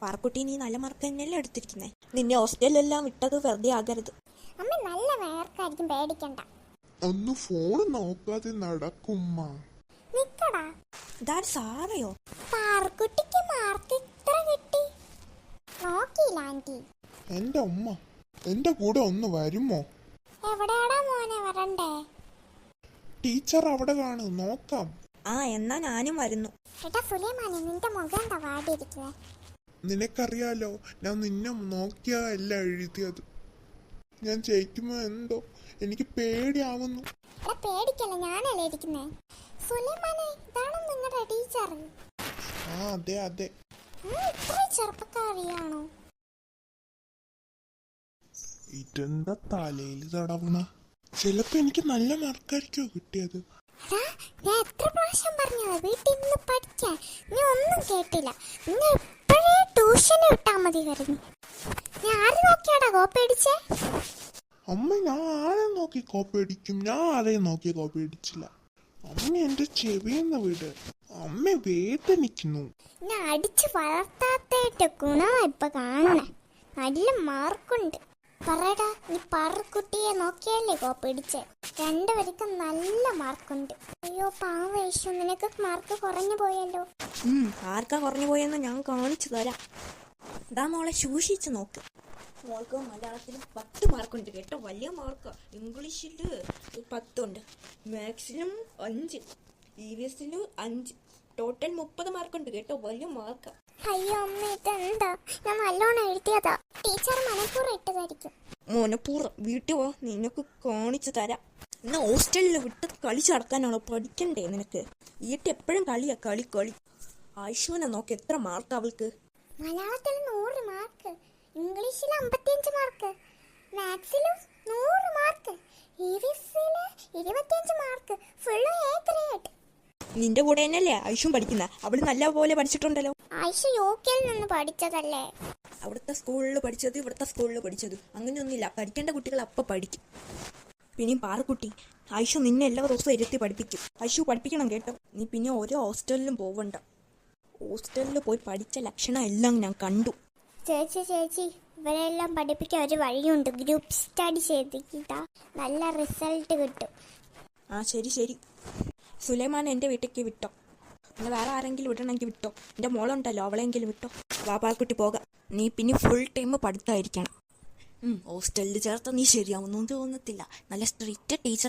പാർക്കുട്ടി, നീ നല്ല മാർക്ക് തന്നെയല്ലേ എടുത്തിരിക്കുന്നേ? നിന്നെ ഹോസ്റ്റലിലെല്ലാം വിട്ടത് വെറുതെ ആകരുത്. അമ്മ നല്ല മാർക്കായിരിക്കും, പേടിക്കണ്ട. ഒന്ന് ഫോൺ നോക്കാതെ നടക്കുമ്മ. നിക്കടാ. ഇതാര്, സാറയോ? പാർക്കുട്ടിക്ക് മാർക്ക് ഇത്ര കിട്ടി നോക്കിയില്ല ആന്റി. എന്റെ ഉമ്മ എന്റെ കൂടെ ഒന്ന് വരുമോ? എവിടെയാടാ മോനെ വരണ്ടേ? ടീച്ചർ അവിടെ കാണും, നോക്കാം. ആ, എന്നാ ഞാനും വരുന്നു. ഏട്ടാ സുലൈമാനെ, നിന്റെ മുഖം എന്താ വാടിയിരിക്കുക? നിനക്കറിയാലോ, ഞാൻ നിന്നെ നോക്കിയാ അല്ല എഴുതിയത്. ഞാൻ ജയിക്കുമോ എന്തോ, എനിക്ക് പേടിയാവുന്നു. എടാ പേടിക്കല്ല, ഞാനല്ലേ ഇരിക്കുന്നേ. സുലൈമാനെ, ഇതാണോ നിങ്ങളുടെ ടീച്ചർ? ആ അതെ അതെ. ഇത്ര ചെറുപ്പക്കാരിയാണോ? ഇതെന്താ തലയിൽ തടവണ? ചിലപ്പോ എനിക്ക് നല്ല മാർക്കായിരിക്കോ കിട്ടിയത്. ഞാൻ എത്ര പ്രാവശ്യം പറഞ്ഞതാ വീട്ടിൽ നിന്ന് പഠിക്കാൻ, നീ ഒന്നും കേട്ടില്ല. നീ എപ്പോഴേ ട്യൂഷന് വിട്ടാ മതി കരുതി. ഞാൻ ആര് നോക്കിയാടാ കോപ്പി അടിച്ചേ? അമ്മ, ഞാൻ ആരെ നോക്കി കോപ്പി അടിക്കും? ഞാൻ ആരെയും നോക്കി കോപ്പി അടിച്ചില്ല. അമ്മ എന്റെ ചെവിയെന്ന് വിട്, അമ്മ വേദനിക്കുന്നു. ഞാൻ അടിച്ച് വളർത്താത്തേട്ട് ഗുണമാ ഇപ്പൊ കാണണേ. നല്ല മാർക്കുണ്ട്. പറയടാ, നീ പാറുക്കുട്ടിയെ നോക്കിയല്ലേ കോപ്പി അടിച്ചേ? രണ്ടുപേർക്കും നല്ല മാർക്കുണ്ട്. അയ്യോ പാവേശു, നിനക്ക് മാർക്ക് കുറഞ്ഞു പോയല്ലോ. ആർക്കാ കുറഞ്ഞു പോയെന്ന് ഞാൻ കാണിച്ചു തരാം. ഇതാ മോളെ, സൂക്ഷിച്ചു നോക്ക്. മോൾക്ക് മലയാളത്തിൽ 10 മാർക്കുണ്ട് കേട്ടോ, വലിയ മാർക്ക്. ഇംഗ്ലീഷിൽ 10 ഉണ്ട്, മാത്സിലും 5, EVSലും 5, ടോട്ടൽ 30 മാർക്കുണ്ട് കേട്ടോ, വലിയ മാർക്ക്. അയ്യോ അമ്മ, ഇതെന്താ? ഞാൻ നല്ലോണം എഴുതിയതാ. ടീച്ചർ മനപ്പൂർവ്വം ഇട്ടതായിരിക്കും. മോനപ്പൂർവ്വം. വീട്ടിൽ പോ, നിനക്ക് കാണിച്ചു തരാം. ഇന്ന് ഹോസ്റ്റലിൽ വിട്ട് കളിച്ച് നടക്കാനാണോ? പഠിക്കണ്ടേ നിനക്ക്? വീട്ടിൽ എപ്പോഴും കളിയാ, കളി കളി. ആയിഷുവിനെ നോക്ക്, എത്ര മാർക്ക് അവൾക്ക്. മലയാളത്തിൽ 100 മാർക്ക്, ഇംഗ്ലീഷിൽ 55 മാർക്ക്, മാത്സിലും 100 മാർക്ക്, EVSൽ 25 മാർക്ക്, ഫുള്ള് A ഗ്രേഡ്. നിന്റെ കൂടെ തന്നെയല്ലേ ആയിഷും പഠിക്കുന്ന? അവള് നല്ല പോലെ പഠിച്ചിട്ടുണ്ടല്ലോ. ആയിഷ യുകെയിൽ നിന്ന് പഠിച്ചതല്ലേ? അവിടുത്തെ സ്കൂളിൽ പഠിച്ചത് ഇവിടുത്തെ സ്കൂളിൽ പഠിച്ചത് അങ്ങനെയൊന്നുമില്ല. പഠിക്കേണ്ട കുട്ടികൾ അപ്പം പഠിക്കും. പിന്നെയും പാറക്കുട്ടി, ആയിഷു നിന്നെ എല്ലാ ദിവസവും ഇരുത്തി പഠിപ്പിക്കും. ആയിഷു പഠിപ്പിക്കണം കേട്ടോ. നീ പിന്നെ ഓരോ ഹോസ്റ്റലിലും പോവണ്ട. ഹോസ്റ്റലിൽ പോയി പഠിച്ച ലക്ഷണം എല്ലാം ഞാൻ കണ്ടു. ചേച്ചി, ഇവരെല്ലാം പഠിപ്പിക്കാൻ ഒരു വഴിയുണ്ട്. ഗ്രൂപ്പ് സ്റ്റഡി ചെയ്തിട്ടാ നല്ല റിസൾട്ട് കിട്ടും. ആ ശരി. സുലൈമാൻ എൻ്റെ വീട്ടിലേക്ക് വിട്ടോ. പിന്നെ വേറെ ആരെങ്കിലും വിടണമെങ്കിൽ വിട്ടോ. എൻ്റെ മോളുണ്ടല്ലോ, അവളെങ്കിലും വിട്ടോ. വാ പാറക്കുട്ടി, പോകാം. നീ പിന്നെ ഫുൾ ടൈം പഠിത്തമായിരിക്കണം. ഹോസ്റ്റലിൽ ചേർത്ത നീ ശരിയാവുന്നു തോന്നത്തില്ല. നല്ല സ്ട്രിക്റ്റ് ടീച്ചർ